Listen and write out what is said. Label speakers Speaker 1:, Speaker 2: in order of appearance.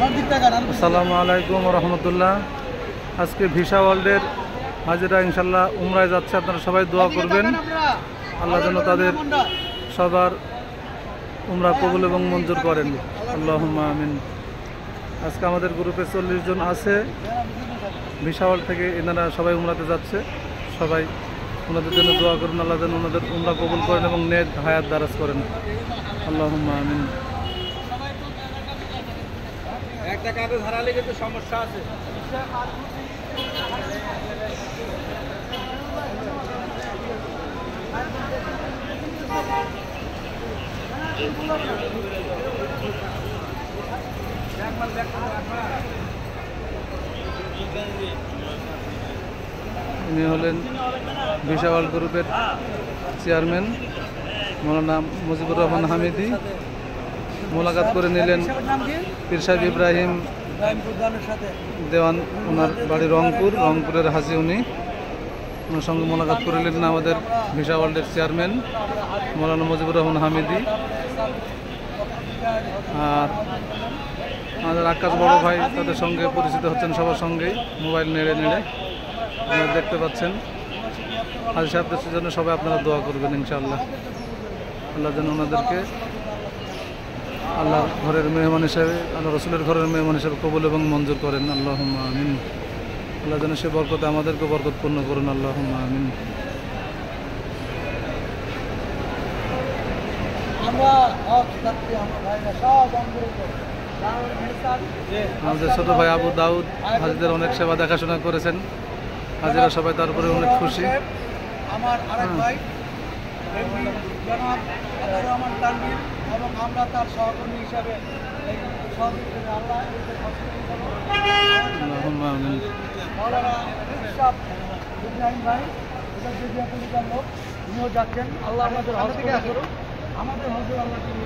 Speaker 1: আসসালামু আলাইকুম রহমতুল্লাহ। আজকে ভিসা ওয়ার্ল্ডের হাজিরা ইনশাল্লাহ উমরায় যাচ্ছে। আপনারা সবাই দোয়া করবেন, আল্লাহ যেন তাদের সবার উমরা কবুল এবং মঞ্জুর করেন। আল্লাহুম্মা আমিন। আজকে আমাদের গ্রুপে 40 জন আছে ভিসা ওয়ার্ল্ড থেকে। এনারা সবাই উমরাতে যাচ্ছে। সবাই ওনাদের জন্য দোয়া করুন, আল্লাহ যেন ওনাদের উমরা কবুল করেন এবং নেক হায়াত দারাজ করেন। আল্লাহুম্মা আমিন।
Speaker 2: একটা কাগজ হারালে কিন্তু সমস্যা আছে।
Speaker 1: ইনি হলেন ভিসা ওয়ার্ল্ড গ্রুপের চেয়ারম্যান মৌলানা মুজিবুর রহমান হামিদি। মোলাকাত করে নিলেন পীর সাহেব ইব্রাহিম দেওয়ান, ওনার বাড়ি রংপুরের হাজি। ওনার সঙ্গে মোলাকাত করে নিলেন আমাদের ভিসা ওয়ার্ল্ডের চেয়ারম্যান মৌলানা মুজিবুর রহমান হামিদি। আর আমাদের আকাশ বড় ভাই, তাদের সঙ্গে পরিচিত হচ্ছেন সবার সঙ্গেই, মোবাইল নেড়ে নেড়ে আপনারা দেখতে পাচ্ছেন। হাজি সাহেবদের জন্য সবাই আপনারা দোয়া করবেন ইনশাআল্লাহ। আল্লাহ যেন ওনাদেরকে আল্লাহর ঘরের মেহমান হিসেবে, আল্লাহ রসুলের ঘরের মেহমান হিসেবে কবুল এবং মঞ্জুর করেন। আল্লাহুম্মা আমিন। আল্লাহ যেন সে বরকতে আমাদেরকে বরকতপূর্ণ করুন। আল্লাহুম্মা আমিন। আমাদের ছোট ভাই আবু দাউদ হাজিদের অনেক সেবা দেখাশোনা করেছেন। হাজিরা সবাই তারপরে অনেক খুশি।
Speaker 2: আমার আরেক ভাই জনাব আব্দুর রহমান তানভীর এবং আমরা তার সহকর্মী হিসাবে ইব্রাহিম ভাই লোক, উনিও যাচ্ছেন। আল্লাহ আমাদের হজ করুন, আমাদের হজর আল্লাহ তুমি